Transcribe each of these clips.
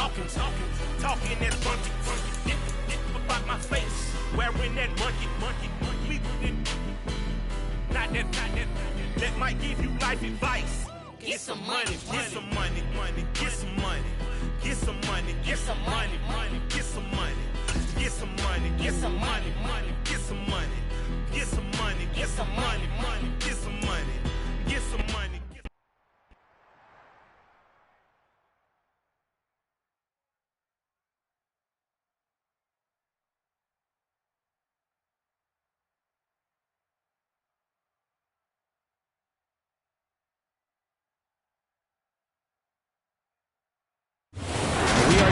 talking that funky, about my face, wearing that monkey, not that, that might give you life advice. Get some money, get some money, get some money, get some money, get some money, get some money, get some money, get some money, get some money, get some money, get some money, get some money, get some money.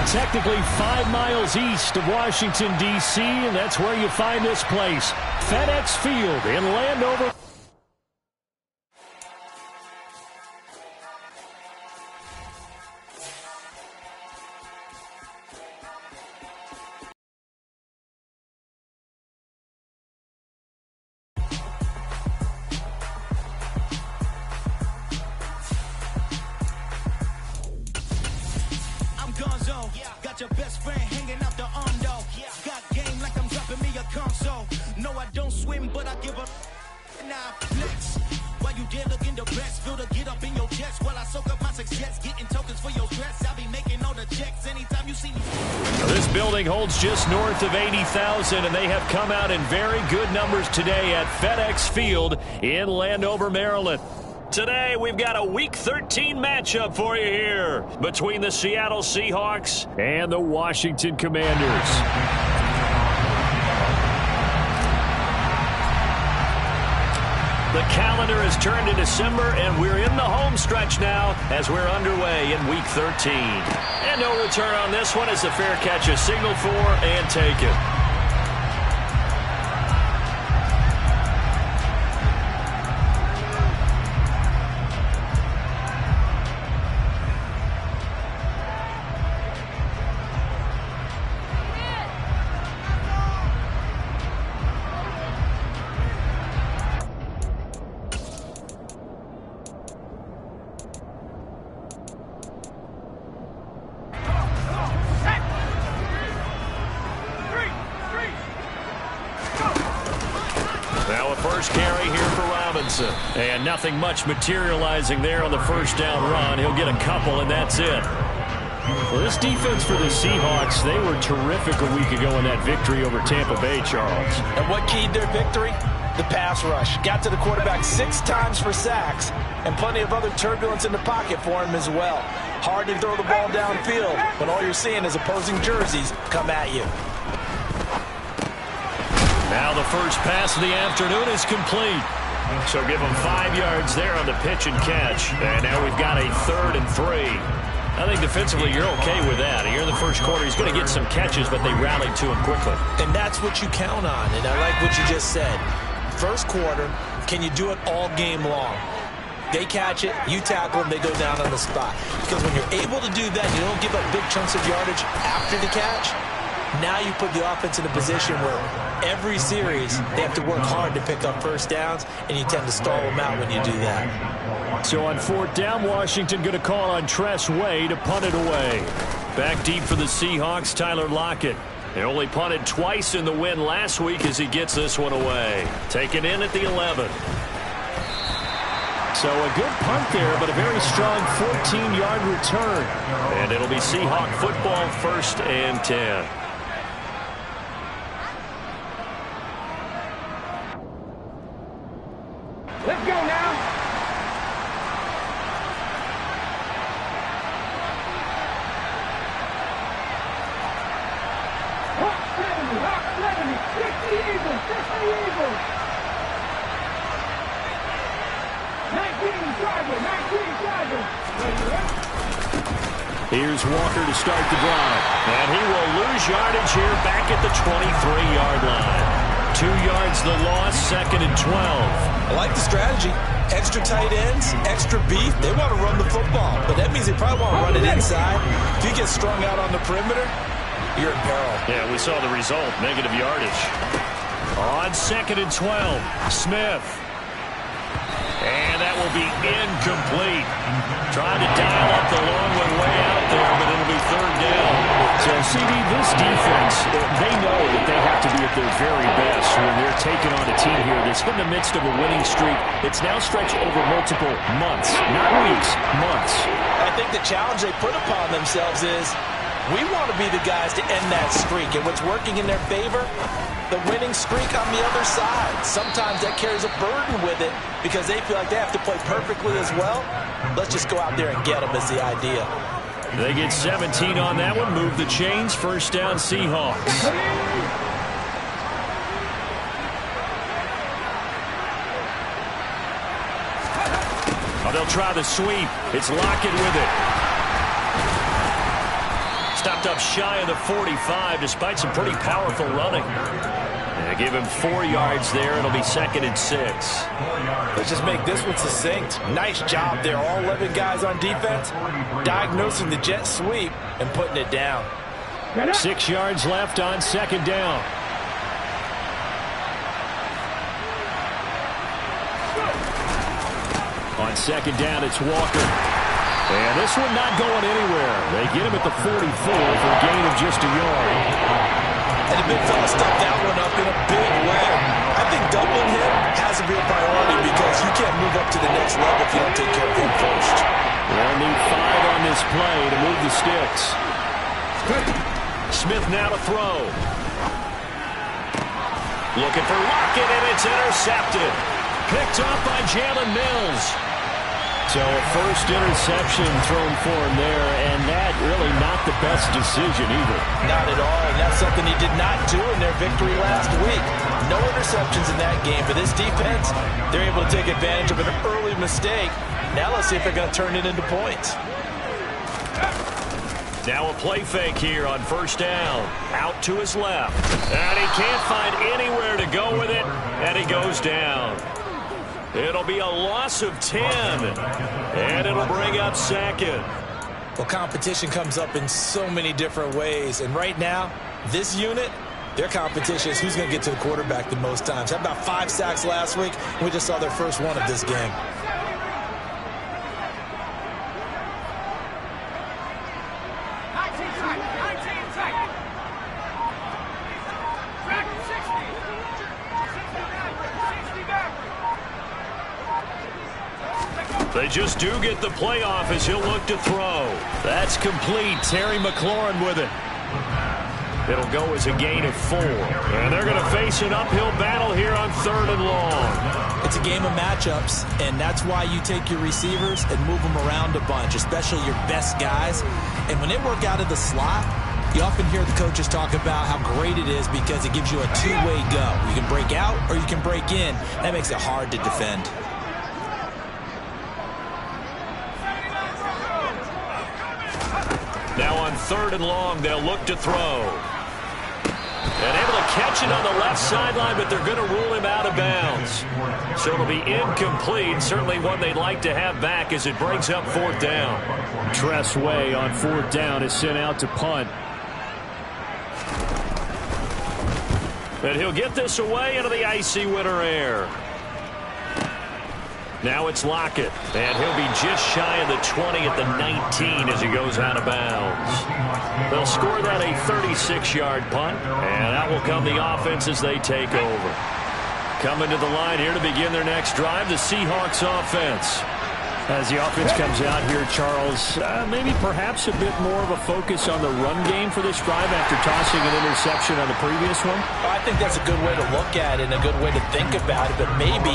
Technically 5 miles east of Washington, D.C., and that's where you find this place, FedEx Field in Landover. Your best friend hanging out the undo. Got game like I'm dropping me a console. No, I don't swim, but I give a now flex. While you dare look in the breast, feel the get up in your chest. While I soak up my success, getting tokens for your stress. I'll be making all the checks anytime you see me. This building holds just north of 80,000, and they have come out in very good numbers today at FedEx Field in Landover, Maryland. Today, we've got a Week 13 matchup for you here between the Seattle Seahawks and the Washington Commanders. The calendar has turned to December, and we're in the home stretch now as we're underway in Week 13. And no return on this one as the fair catch is signaled for and taken. Now a first carry here for Robinson. And nothing much materializing there on the first down run. He'll get a couple, and that's it. Well, this defense for the Seahawks, they were terrific a week ago in that victory over Tampa Bay, Charles. And what keyed their victory? The pass rush. Got to the quarterback 6 times for sacks, and plenty of other turbulence in the pocket for him as well. Hard to throw the ball downfield when all you're seeing is opposing jerseys come at you. Now the first pass of the afternoon is complete. So give him 5 yards there on the pitch and catch. And now we've got a 3rd and 3. I think defensively you're okay with that. Here in the first quarter, he's going to get some catches, but they rallied to him quickly. And that's what you count on, and I like what you just said. First quarter, can you do it all game long? They catch it, you tackle them, they go down on the spot. Because when you're able to do that, you don't give up big chunks of yardage after the catch. Now you put the offense in a position where every series they have to work hard to pick up first downs, and you tend to stall them out when you do that. So on 4th down, Washington going to call on Tress Way to punt it away. Back deep for the Seahawks, Tyler Lockett. They only punted twice in the win last week as he gets this one away. Taken in at the 11. So a good punt there, but a very strong 14-yard return. And it'll be Seahawk football, 1st and 10. Let's go now. Hawk 70, 60 Eagles, 19 Chargers. Here's Walker to start the drive. And he will lose yardage here back at the 23-yard line. 2 yards the loss, 2nd and 12. I like the strategy. Extra tight ends, extra beef. They want to run the football, but that means they probably want to run it inside. If you get strung out on the perimeter, you're in peril. Yeah, we saw the result, negative yardage. On 2nd and 12, Smith. And that will be incomplete. Trying to dial up the long one way out there, but it'll be 3rd down. CD, this defense, they know that they have to be at their very best when they're taking on a team here that's in the midst of a winning streak. It's now stretched over multiple months, not weeks, months. I think the challenge they put upon themselves is we want to be the guys to end that streak. And what's working in their favor? The winning streak on the other side. Sometimes that carries a burden with it because they feel like they have to play perfectly as well. Let's just go out there and get them is the idea. They get 17 on that one. Move the chains. First down, Seahawks. Oh, they'll try the sweep. It's Lockett with it. Stopped up shy of the 45 despite some pretty powerful running. They give him 4 yards there. It'll be 2nd and 6. Let's just make this one succinct. Nice job there. All 11 guys on defense diagnosing the jet sweep and putting it down. 6 yards left on 2nd down. On 2nd down, it's Walker. And this one not going anywhere. They get him at the 44 for a gain of just a yard. And the big fella stuffed that one up in a big way. I think doubling him has to be a priority because you can't move up to the next level if you don't take care of him first. They'll need 5 on this play to move the sticks. Smith now to throw. Looking for Lockett, and it's intercepted. Picked up by Jalen Mills. So a first interception thrown for him there, and that really not the best decision either. Not at all, and that's something he did not do in their victory last week. No interceptions in that game, but this defense, they're able to take advantage of an early mistake. Now let's see if they're going to turn it into points. Now a play fake here on first down. Out to his left, and he can't find anywhere to go with it, and he goes down. It'll be a loss of 10, and it'll bring up 2nd. Well, competition comes up in so many different ways, and right now, this unit, their competition is who's going to get to the quarterback the most times. Had about 5 sacks last week, and we just saw their first one of this game. They just do get the playoff as he'll look to throw. That's complete. Terry McLaurin with it. It'll go as a gain of 4. And they're going to face an uphill battle here on 3rd and long. It's a game of matchups, and that's why you take your receivers and move them around a bunch, especially your best guys. And when they work out of the slot, you often hear the coaches talk about how great it is because it gives you a two-way go. You can break out or you can break in. That makes it hard to defend. Now on 3rd and long, they'll look to throw. And able to catch it on the left sideline, but they're going to rule him out of bounds. So it'll be incomplete. Certainly one they'd like to have back as it brings up 4th down. Tress Way on 4th down is sent out to punt. And he'll get this away into the icy winter air. Now it's Lockett, and he'll be just shy of the 20 at the 19 as he goes out of bounds. They'll score that a 36-yard punt, and that will come the offense as they take over. Coming to the line here to begin their next drive, the Seahawks offense. As the offense comes out here, Charles, maybe perhaps a bit more of a focus on the run game for this drive after tossing an interception on the previous one? I think that's a good way to look at it and a good way to think about it, but maybe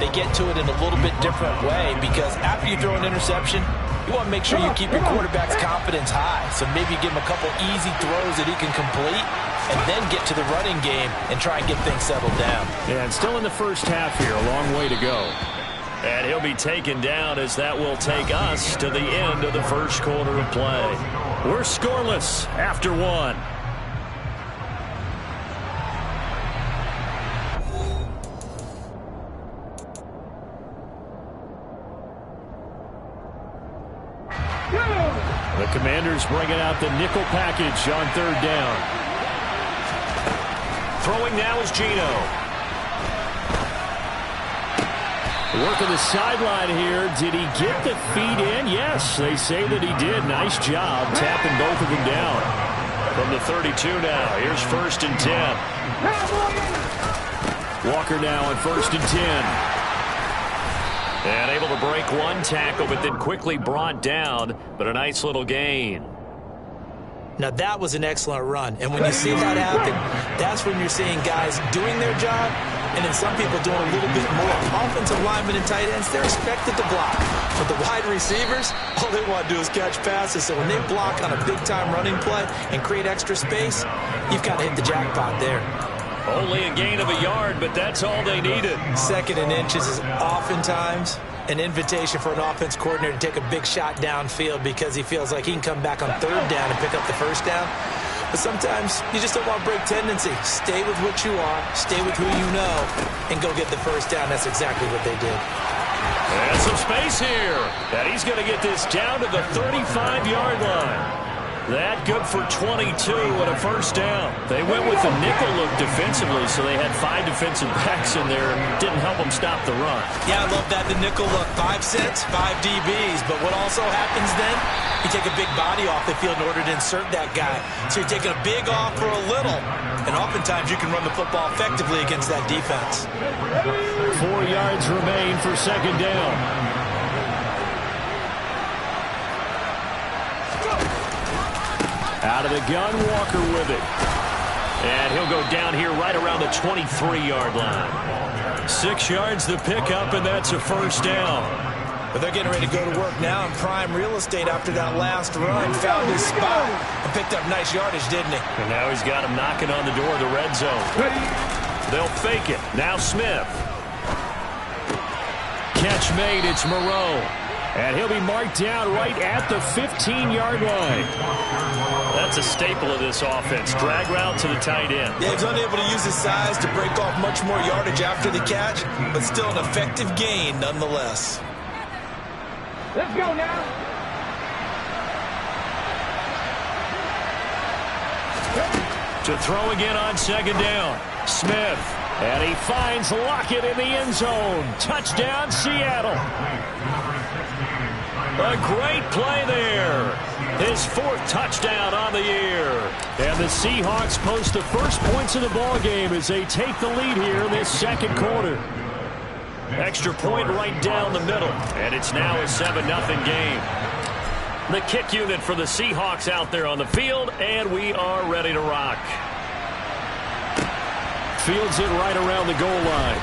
they get to it in a little bit different way because after you throw an interception, you want to make sure you keep your quarterback's confidence high. So maybe you give him a couple easy throws that he can complete and then get to the running game and try and get things settled down. Yeah, and still in the first half here, a long way to go. And he'll be taken down as that will take us to the end of the first quarter of play. We're scoreless after 1. The Commanders bringing out the nickel package on 3rd down. Throwing now is Geno. Working the sideline here. Did he get the feet in? Yes, they say that he did. Nice job tapping both of them down. From the 32 now, here's 1st and 10. Walker now on 1st and 10. And able to break one tackle, but then quickly brought down, but a nice little gain. Now, that was an excellent run. And when you see that happen, that's when you're seeing guys doing their job and then some people doing a little bit more. Offensive linemen and tight ends, they're expected to block. But the wide receivers, all they want to do is catch passes. So when they block on a big-time running play and create extra space, you've got to hit the jackpot there. Only a gain of a yard, but that's all they needed. 2nd and inches is oftentimes an invitation for an offense coordinator to take a big shot downfield because he feels like he can come back on 3rd down and pick up the 1st down. But sometimes you just don't want to break tendency. Stay with what you are, stay with who you know, and go get the 1st down. That's exactly what they did. And some space here. And he's going to get this down to the 35-yard line. That good for 22 and a 1st down. They went with the nickel look defensively, so they had 5 defensive backs in there and didn't help them stop the run. Yeah, I love that, the nickel look. 5 sets, 5 DBs. But what also happens then, you take a big body off the field in order to insert that guy. So you're taking a big off for a little. And oftentimes you can run the football effectively against that defense. 4 yards remain for 2nd down. Out of the gun, Walker with it. And he'll go down here right around the 23-yard line. 6 yards the pickup, and that's a 1st down. But they're getting ready to go to work now in prime real estate after that last run. Found his spot and picked up nice yardage, didn't he? And now he's got him knocking on the door of the red zone. They'll fake it. Now Smith. Catch made. It's Moreau. And he'll be marked down right at the 15-yard line. That's a staple of this offense. Drag route to the tight end. Yeah, he's unable to use his size to break off much more yardage after the catch, but still an effective gain nonetheless. Let's go now. To throw again on 2nd down. Smith. And he finds Lockett in the end zone. Touchdown, Seattle. A great play there. His 4th touchdown on the year. And the Seahawks post the first points of the ball game as they take the lead here in this 2nd quarter. Extra point right down the middle. And it's now a 7-0 game. The kick unit for the Seahawks out there on the field, and we are ready to rock. Fields it right around the goal line.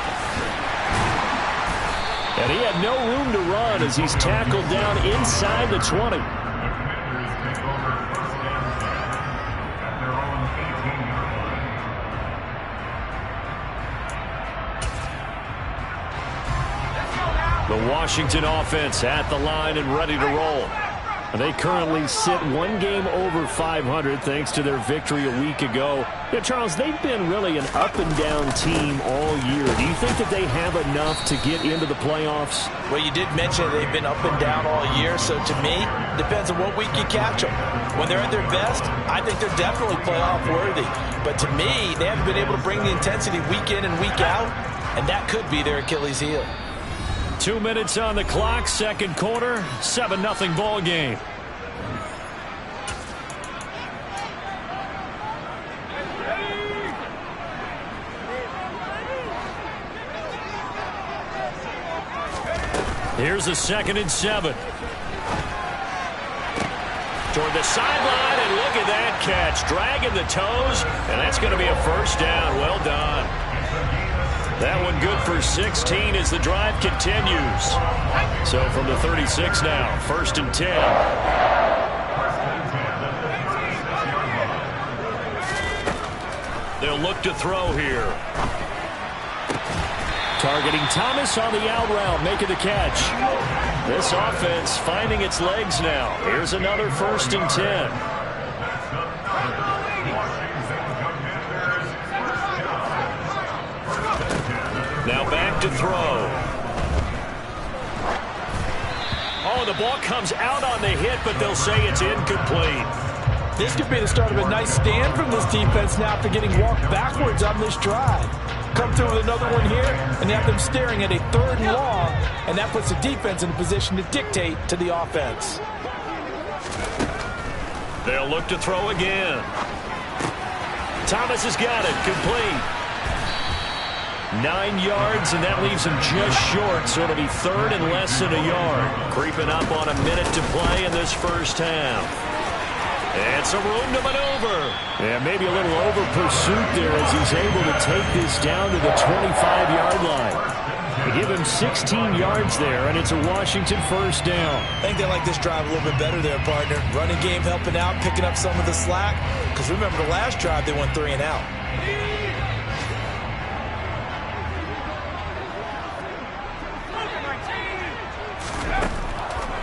And he had no room to run as he's tackled down inside the 20. The Washington offense at the line and ready to roll. They currently sit 1 game over 500 thanks to their victory a week ago. Yeah, Charles, they've been really an up-and-down team all year. Do you think that they have enough to get into the playoffs? Well, you did mention they've been up and down all year, so to me, depends on what week you catch them. When they're at their best, I think they're definitely playoff worthy. But to me, they haven't been able to bring the intensity week in and week out, and that could be their Achilles heel. 2 minutes on the clock, 2nd quarter, 7-0 ball game. Here's a 2nd and 7. Toward the sideline, and look at that catch. Dragging the toes, and that's going to be a 1st down. Well done. That one good for 16 as the drive continues. So from the 36 now, 1st and 10. They'll look to throw here. Targeting Thomas on the out route, making the catch. This offense finding its legs now. Here's another 1st and 10. Now back to throw. Oh, the ball comes out on the hit, but they'll say it's incomplete. This could be the start of a nice stand from this defense now after getting walked backwards on this drive. Come through with another one here, and you have them staring at a 3rd and long, and that puts the defense in a position to dictate to the offense. They'll look to throw again. Thomas has got it. Complete. 9 yards, and that leaves him just short, so it'll be third and less than a yard. Creeping up on a minute to play in this first half. And some room to maneuver. And maybe a little over pursuit there as he's able to take this down to the 25-yard line. They give him 16 yards there, and it's a Washington first down. I think they like this drive a little bit better there, partner. Running game helping out, picking up some of the slack. Because remember, the last drive, they went 3 and out.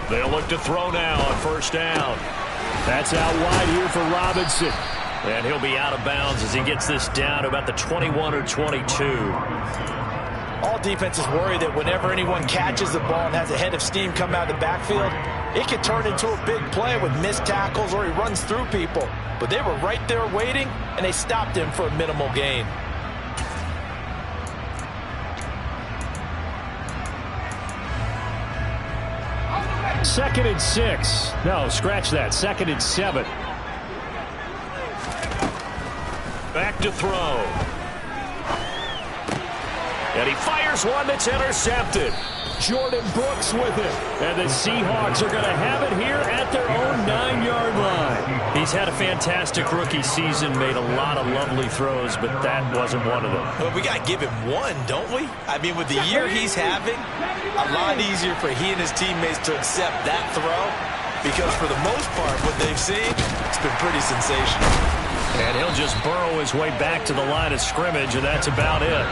They'll look to throw now on first down. That's out wide here for Robinson. And he'll be out of bounds as he gets this down to about the 21 or 22. All defenses worry that whenever anyone catches the ball and has a head of steam come out of the backfield, it can turn into a big play with missed tackles or he runs through people. But they were right there waiting, and they stopped him for a minimal gain. Second and 6. No, scratch that. Second and 7. Back to throw. And he fires one that's intercepted. Jordan Brooks with it. And the Seahawks are going to have it here at their own 9-yard line. He's had a fantastic rookie season, made a lot of lovely throws, but that wasn't one of them. Well, we got to give him one, don't we? I mean, with the year he's having, a lot easier for he and his teammates to accept that throw because for the most part, what they've seen, it's been pretty sensational. And he'll just burrow his way back to the line of scrimmage, and that's about it.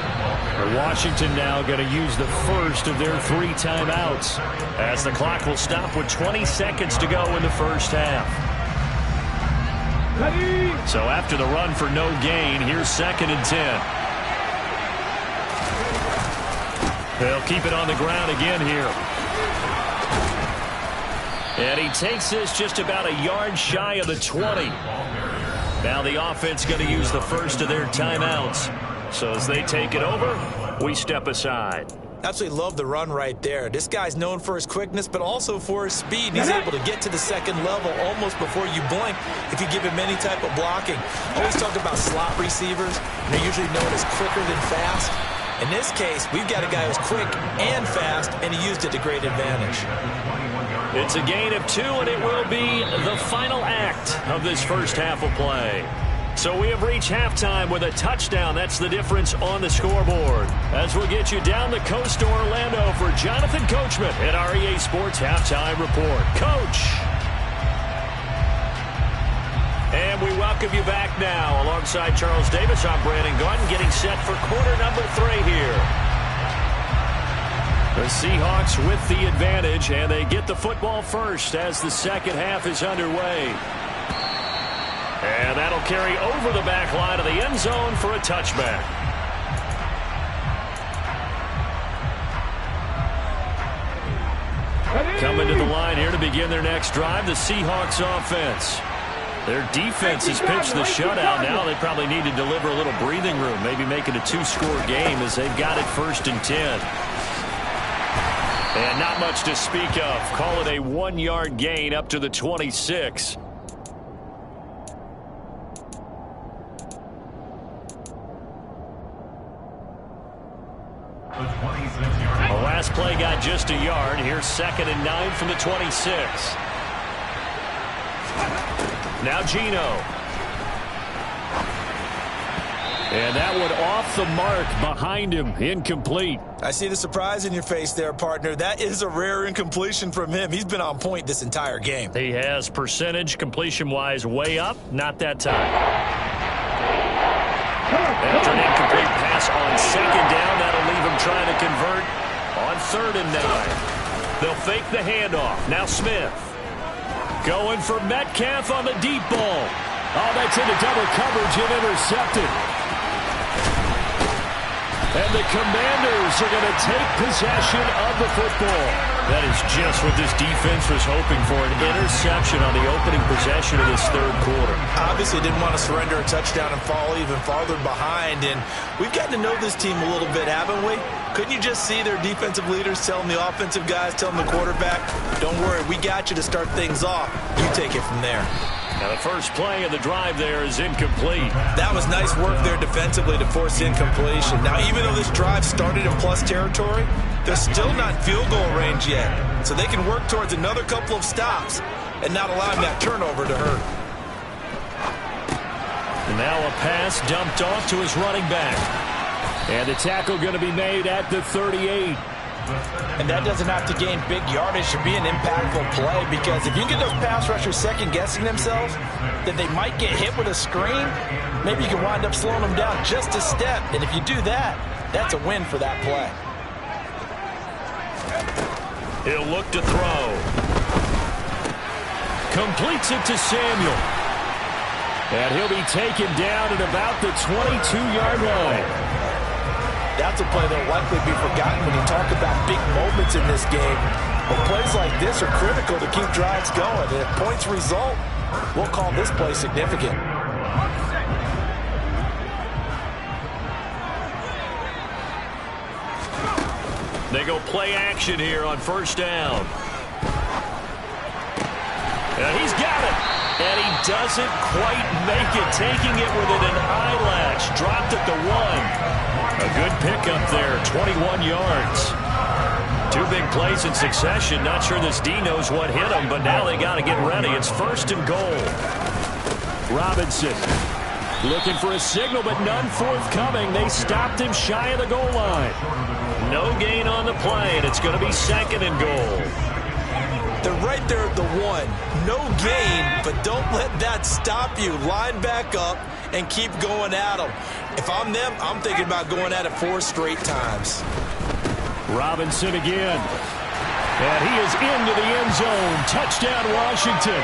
Washington now going to use the first of their 3 timeouts as the clock will stop with 20 seconds to go in the first half. So after the run for no gain, here's 2nd and 10. They'll keep it on the ground again here. And he takes this just about a yard shy of the 20. Now the offense going to use the first of their timeouts. So as they take it over, we step aside. Absolutely love the run right there. This guy's known for his quickness, but also for his speed. He's able to get to the second level almost before you blink if you give him any type of blocking. Always talk about slot receivers, and they're usually known as quicker than fast. In this case, we've got a guy who's quick and fast, and he used it to great advantage. It's a gain of 2, and it will be the final act of this first half of play. So we have reached halftime with a touchdown. That's the difference on the scoreboard. As we'll get you down the coast to Orlando for Jonathan Coachman at our EA Sports Halftime Report. Coach! And we welcome you back now. Alongside Charles Davis, I'm Brandon Gaudin, getting set for quarter number 3 here. The Seahawks with the advantage, and they get the football first as the second half is underway. And that'll carry over the back line of the end zone for a touchback. Coming to the line here to begin their next drive, the Seahawks offense. Their defense has pitched the shutout. Now they probably need to deliver a little breathing room, maybe make it a 2-score game as they've got it 1st and 10. And not much to speak of. Call it a 1-yard gain up to the 26. The last play got just a yard. Here's 2nd and 9 from the 26. Now Geno. And that one off the mark behind him. Incomplete. I see the surprise in your face there, partner. That is a rare incompletion from him. He's been on point this entire game. He has percentage completion-wise way up. Not that time. After an incomplete pass on 2nd down, that'll leave him trying to convert on 3rd and 9. They'll fake the handoff. Now Smith. Going for Metcalf on the deep ball. Oh, that's into double coverage and intercepted. And the Commanders are going to take possession of the football. That is just what this defense was hoping for, an interception on the opening possession of this third quarter. Obviously didn't want to surrender a touchdown and fall even farther behind, and we've gotten to know this team a little bit, haven't we? Couldn't you just see their defensive leaders telling the offensive guys, telling the quarterback, don't worry, we got you to start things off. You take it from there. Now the first play of the drive there is incomplete. That was nice work there defensively to force incompletion. Now, even though this drive started in plus territory, they're still not in field goal range yet. So they can work towards another couple of stops and not allowing that turnover to hurt. And now a pass dumped off to his running back. And the tackle going to be made at the 38. And that doesn't have to gain big yardage to be an impactful play, because if you get those pass rushers second-guessing themselves, then they might get hit with a screen. Maybe you can wind up slowing them down just a step. And if you do that, that's a win for that play. He'll look to throw. Completes it to Samuel. And he'll be taken down at about the 22-yard line. That's a play that will likely be forgotten when you talk about big moments in this game. But plays like this are critical to keep drives going. And if points result, we'll call this play significant. They go play action here on first down. And he's got it. And he doesn't quite make it, taking it within an eyelash. Dropped at the 1. A good pickup there, 21 yards. Two big plays in succession. Not sure this D knows what hit him, but now they got to get ready. It's first and goal. Robinson looking for a signal, but none forthcoming. They stopped him shy of the goal line. No gain on the play, and it's going to be second and goal. They're right there at the 1. No gain, but don't let that stop you. Line back up and keep going at them. If I'm them, I'm thinking about going at it 4 straight times. Robinson again. And he is into the end zone. Touchdown, Washington.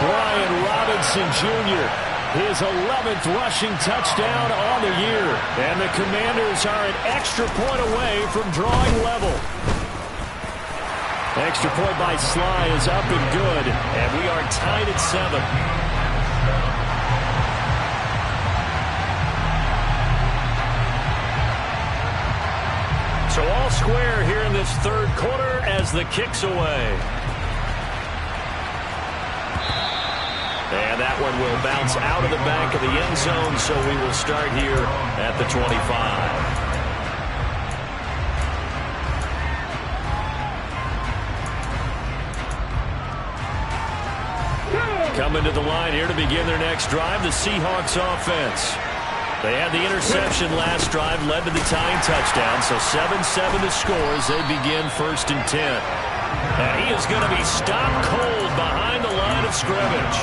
Brian Robinson Jr., his 11th rushing touchdown on the year. And the Commanders are an extra point away from drawing level. Extra point by Sly is up and good. And we are tied at 7. So all square here in this third quarter as the kick's away. And that one will bounce out of the back of the end zone, so we will start here at the 25. Coming to the line here to begin their next drive, the Seahawks offense. They had the interception last drive, led to the tying touchdown, so 7-7 the score as they begin first and 10. And he is going to be stopped cold behind the line of scrimmage.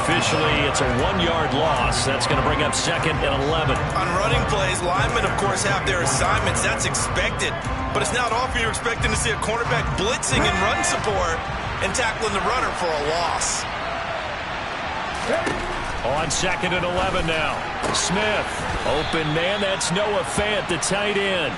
Officially, it's a 1-yard loss. That's going to bring up second and 11. On running plays, linemen, of course, have their assignments. That's expected. But it's not often you're expecting to see a cornerback blitzing and run support and tackling the runner for a loss. On second and 11 now. Smith, open man, that's Noah Fant, the tight end.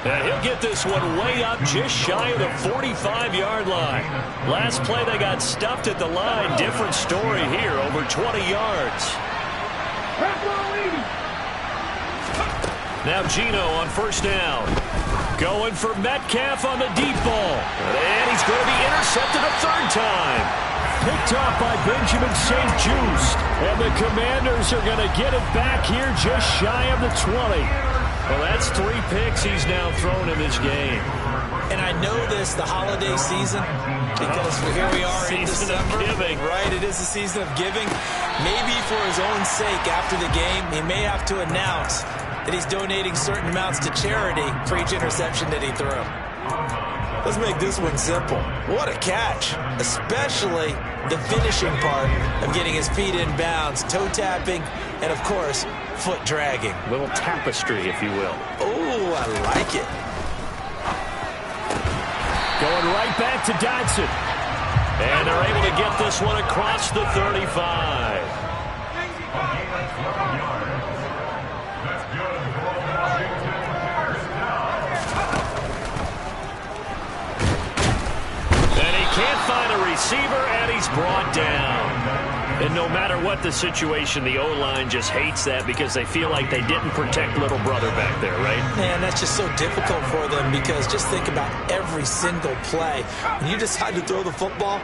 And he'll get this one way up just shy of the 45-yard line. Last play they got stuffed at the line. Different story here, over 20 yards. Now Gino on first down. Going for Metcalf on the deep ball. And he's going to be intercepted a third time. Picked off by Benjamin St. Juste. And the Commanders are going to get it back here just shy of the 20. Well, that's 3 picks he's now thrown in this game. And I know this, the holiday season, because here we are in December. Giving. Right, it is the season of giving. Maybe for his own sake after the game, he may have to announce that he's donating certain amounts to charity for each interception that he threw. Let's make this one simple. What a catch, especially the finishing part of getting his feet in bounds, toe tapping, and of course, foot dragging. Little tapestry, if you will. Oh, I like it. Going right back to Dodson. And they're able to get this one across the 35. Can't find a receiver, and he's brought down. And no matter what the situation, the O-line just hates that because they feel like they didn't protect little brother back there, right? Man, that's just so difficult for them because just think about every single play. When you decide to throw the football,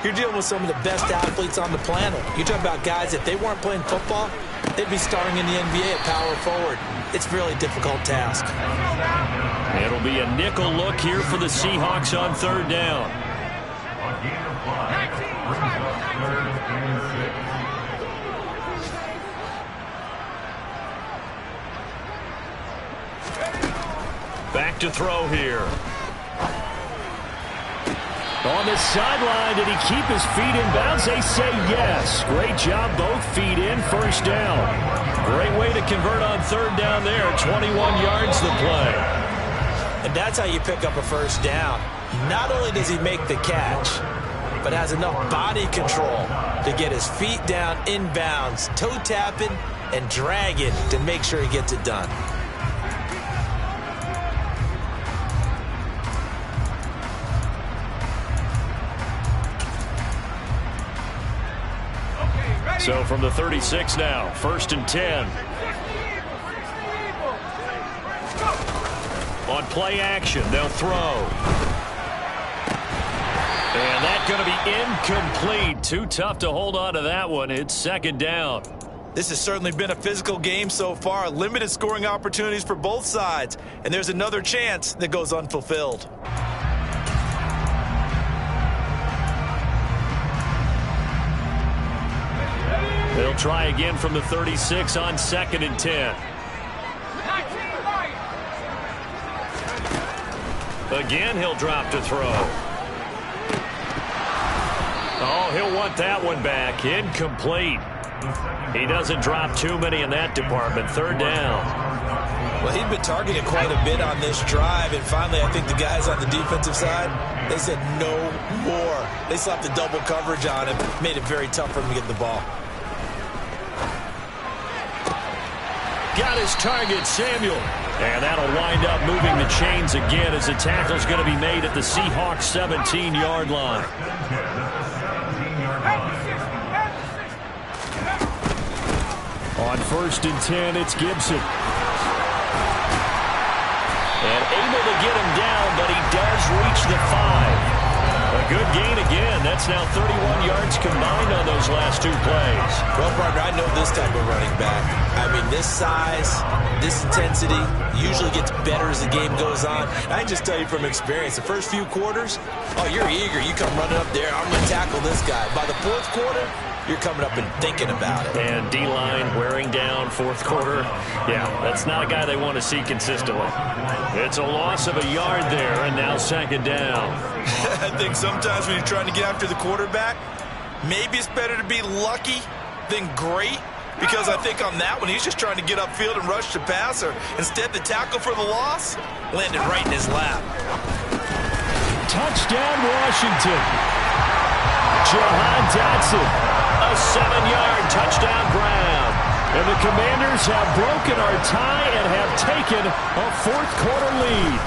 you're dealing with some of the best athletes on the planet. You talk about guys, if they weren't playing football, they'd be starting in the NBA at power forward. It's a really difficult task. It'll be a nickel look here for the Seahawks on third down. Back to throw here. On the sideline, did he keep his feet in bounds? They say yes. Great job, both feet in, first down. Great way to convert on third down there. 21 yards the play. And that's how you pick up a first down. Not only does he make the catch, but has enough body control to get his feet down in bounds, toe tapping and dragging to make sure he gets it done. So from the 36 now, 1st and 10. On play action, they'll throw. And that's going to be incomplete. Too tough to hold on to that one. It's 2nd down. This has certainly been a physical game so far. Limited scoring opportunities for both sides. And there's another chance that goes unfulfilled. They'll try again from the 36 on 2nd and 10. Again, he'll drop to throw. Oh, he'll want that one back. Incomplete. He doesn't drop too many in that department. 3rd down. Well, he'd been targeted quite a bit on this drive, and finally I think the guys on the defensive side, they said no more. They slapped the double coverage on him, made it very tough for him to get the ball. Got his target, Samuel. And that'll wind up moving the chains again as the tackle's going to be made at the Seahawks 17-yard line. On 1st and 10, it's Gibson. And able to get him down, but he does reach the 5. A good gain again. That's now 31 yards combined on those last 2 plays. Well, partner, I know this type of running back. I mean, this size, this intensity usually gets better as the game goes on. I can just tell you from experience, the first few quarters, oh, you're eager. You come running up there, I'm going to tackle this guy. By the 4th quarter, you're coming up and thinking about it. And D-line wearing down 4th quarter. Yeah, that's not a guy they want to see consistently. It's a loss of a yard there, and now 2nd down. I think sometimes when you're trying to get after the quarterback, maybe it's better to be lucky than great, because I think on that one, he's just trying to get upfield and rush the passer. Instead, the tackle for the loss landed right in his lap. Touchdown, Washington. Jahan Dotson. A 7-yard touchdown grab. And the Commanders have broken our tie and have taken a 4th quarter lead.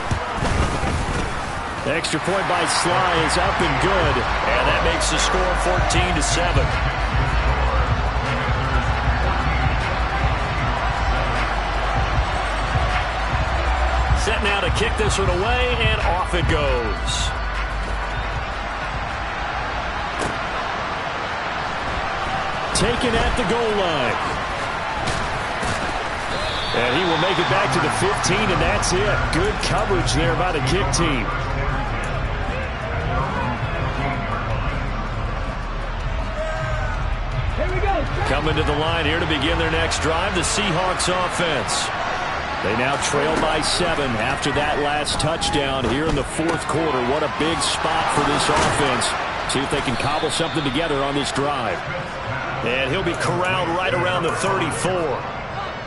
The extra point by Sly is up and good. And that makes the score 14-7. Set now to kick this one away, and off it goes. Taken at the goal line. And he will make it back to the 15, and that's it. Good coverage there by the kick team. Here we go. Coming to the line here to begin their next drive, the Seahawks offense. They now trail by 7 after that last touchdown here in the 4th quarter. What a big spot for this offense. See if they can cobble something together on this drive. And he'll be corralled right around the 34.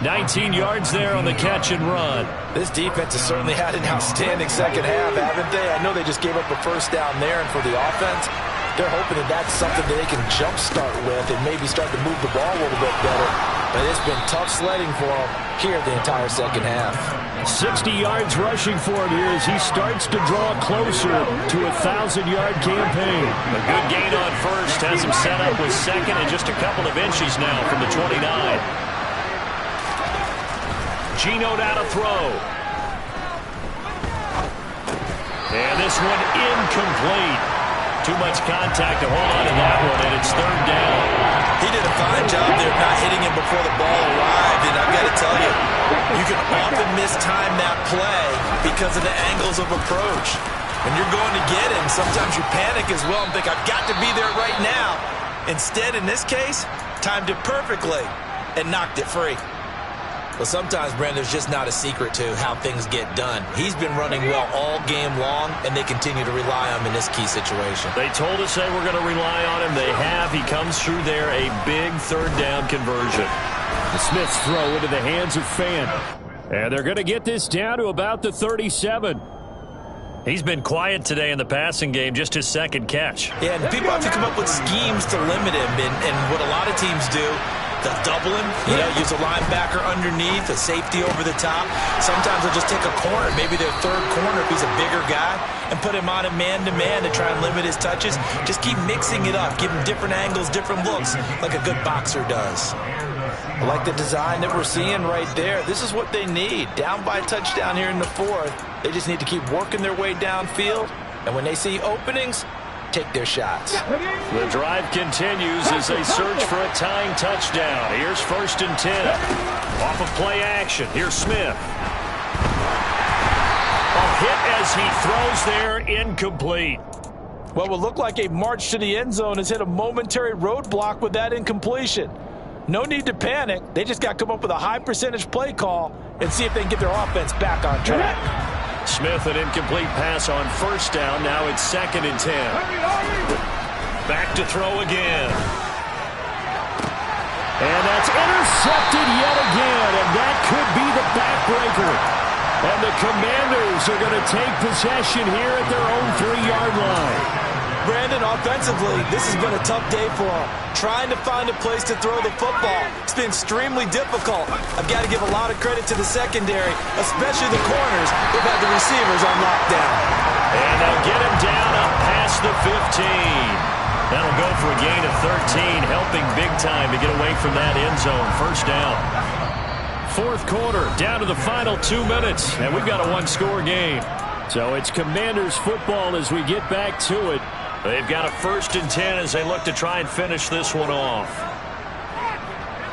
19 yards there on the catch and run. This defense has certainly had an outstanding second half, haven't they? I know they just gave up a first down there, and for the offense, They're hoping that that's something that they can jumpstart with and maybe start to move the ball a little bit better. But it's been tough sledding for them here the entire second half. 60 yards rushing for him here as he starts to draw closer to a 1,000-yard campaign. A good gain on first has him set up with second and just a couple of inches now from the 29. Geno now to throw. And this one incomplete. Too much contact to hold on to that one, and it's third down. He did a fine job there of not hitting him before the ball arrived, and I've got to tell you, you can often mistime that play because of the angles of approach. When you're going to get him, sometimes you panic as well and think, I've got to be there right now. Instead, in this case, timed it perfectly and knocked it free. But sometimes, Brandon, there's just not a secret to how things get done. He's been running well all game long, and they continue to rely on him in this key situation. They told us they were going to rely on him. They have. He comes through there, a big third down conversion. The Smiths throw into the hands of Fan. And they're going to get this down to about the 37. He's been quiet today in the passing game, just his second catch. Yeah, and people have to come up with schemes to limit him, and what a lot of teams do, they'll double him, use a linebacker underneath, a safety over the top. Sometimes they'll just take a corner, maybe their third corner if he's a bigger guy, and put him on a man-to-man to try and limit his touches. Just keep mixing it up, give him different angles, different looks, like a good boxer does. I like the design that we're seeing right there. This is what they need. Down by a touchdown here in the fourth. They just need to keep working their way downfield, and when they see openings, take their shots. The drive continues as they search for a tying touchdown. Here's 1st and 10. Off of play action. Here's Smith. A hit as he throws there, incomplete. Well, what looked like a march to the end zone has hit a momentary roadblock with that incompletion. No need to panic. They just got to come up with a high percentage play call and see if they can get their offense back on track. Smith, an incomplete pass on 1st down. Now it's 2nd and 10. Back to throw again. And that's intercepted yet again, and that could be the backbreaker. And the Commanders are going to take possession here at their own 3-yard line. Brandon, offensively, this has been a tough day for them. Trying to find a place to throw the football. It's been extremely difficult. I've got to give a lot of credit to the secondary, especially the corners. They've had the receivers on lockdown. And they'll get him down up past the 15. That'll go for a gain of 13, helping big time to get away from that end zone. 1st down. 4th quarter, down to the final 2 minutes, and we've got a one-score game. So it's Commanders football as we get back to it. They've got a 1st and 10 as they look to try and finish this one off.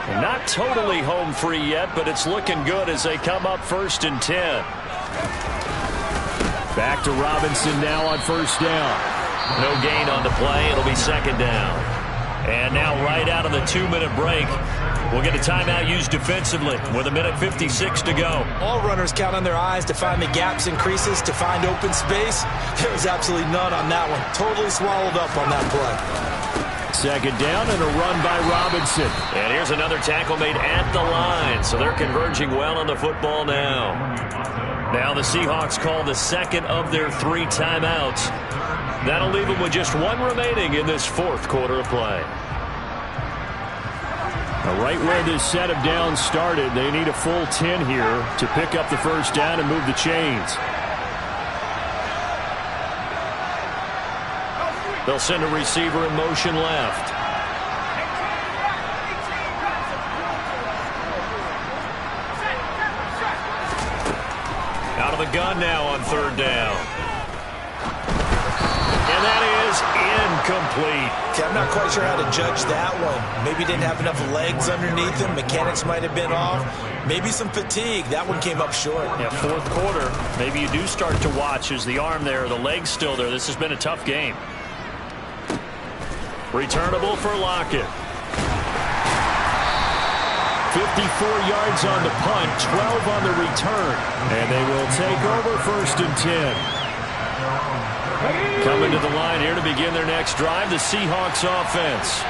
Not totally home free yet, but it's looking good as they come up 1st and 10. Back to Robinson now on 1st down. No gain on the play. It'll be 2nd down. And now right out of the 2-minute break, we'll get a timeout used defensively with 1:56 to go. All runners count on their eyes to find the gaps and creases, to find open space. There was absolutely none on that one. Totally swallowed up on that play. 2nd down and a run by Robinson. And here's another tackle made at the line, so they're converging well on the football now. Now the Seahawks call the 2nd of their 3 timeouts. That'll leave them with just 1 remaining in this 4th quarter of play. Right where this set of downs started, they need a full 10 here to pick up the 1st down and move the chains. They'll send a receiver in motion left. Out of the gun now on 3rd down. And that is incomplete. Okay, I'm not quite sure how to judge that one. Maybe didn't have enough legs underneath him. Mechanics might have been off. Maybe some fatigue. That one came up short. Yeah, 4th quarter. Maybe you do start to watch as the arm there, the leg's still there. This has been a tough game. Returnable for Lockett. 54 yards on the punt, 12 on the return. And they will take over 1st and 10. Coming to the line here to begin their next drive, the Seahawks offense.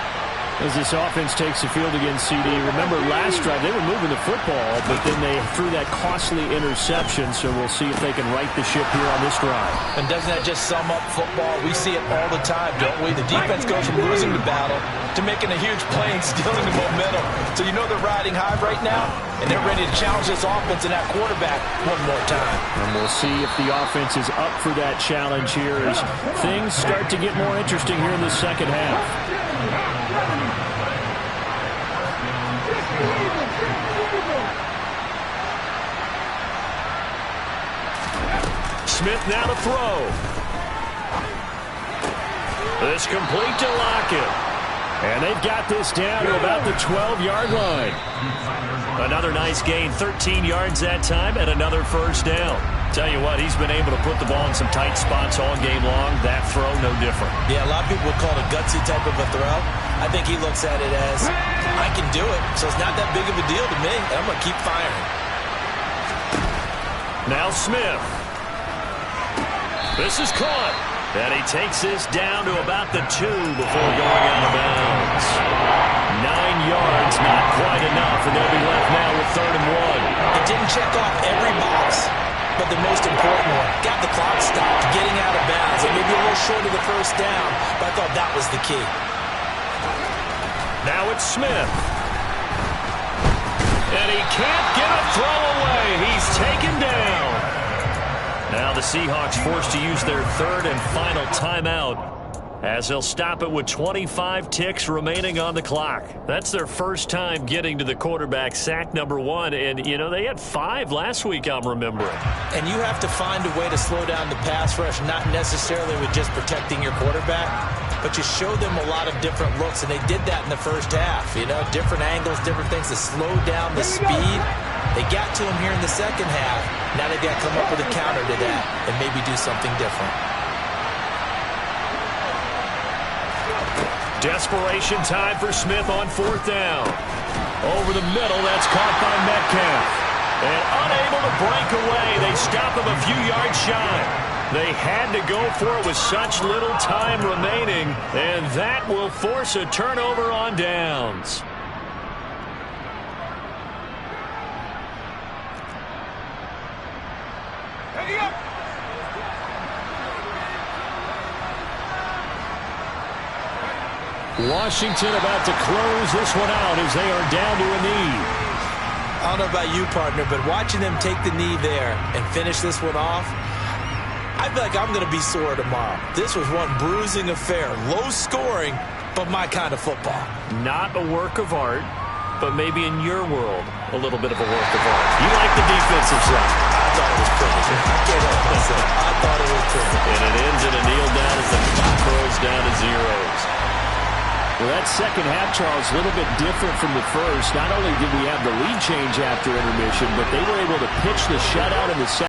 As this offense takes the field against CD. Remember, last drive, they were moving the football, but then they threw that costly interception, so we'll see if they can right the ship here on this drive. And doesn't that just sum up football? We see it all the time, don't we? The defense goes from losing the battle to making a huge play and stealing the momentum. So you know they're riding high right now, and they're ready to challenge this offense and that quarterback one more time. And we'll see if the offense is up for that challenge here as things start to get more interesting here in the second half. Smith now to throw. This complete to Lockett. And they've got this down to about the 12-yard line. Another nice gain, 13 yards that time, and another first down. Tell you what, he's been able to put the ball in some tight spots all game long. That throw, no different. Yeah, a lot of people would call it a gutsy type of a throw. I think he looks at it as, I can do it, so it's not that big of a deal to me, and I'm going to keep firing. Now Smith. This is caught. And he takes this down to about the 2 before going out of bounds. 9 yards, not quite enough, and they'll be left now with 3rd and 1. It didn't check off every box, but the most important one, got the clock stopped, getting out of bounds. It may be a little short of the first down, but I thought that was the key. Now it's Smith. And he can't get a throw away. He's taken down. Now the Seahawks forced to use their 3rd and final timeout as they'll stop it with 25 ticks remaining on the clock. That's their first time getting to the quarterback, sack number 1. And, you know, they had 5 last week, I'm remembering. And you have to find a way to slow down the pass rush, not necessarily with just protecting your quarterback, but you show them a lot of different looks, and they did that in the first half. You know, different angles, different things to slow down the speed. They got to him here in the second half. Now they've got to come up with a counter to that and maybe do something different. Desperation time for Smith on 4th down. Over the middle, that's caught by Metcalf. And unable to break away, they stop him a few yards shy. They had to go for it with such little time remaining, and that will force a turnover on downs. Washington about to close this one out as they are down to a knee. I don't know about you, partner, but watching them take the knee there and finish this one off, I feel like I'm going to be sore tomorrow. This was one bruising affair. Low scoring, but my kind of football. Not a work of art, but maybe in your world, a little bit of a work of art. You like the defensive side. I thought it was pretty. I can't help myself. I thought it was pretty. And it ends in a kneel down as the clock rolls down to zeros. Well, that second half, Charles, a little bit different from the first. Not only did we have the lead change after intermission, but they were able to pitch the shutout in the second.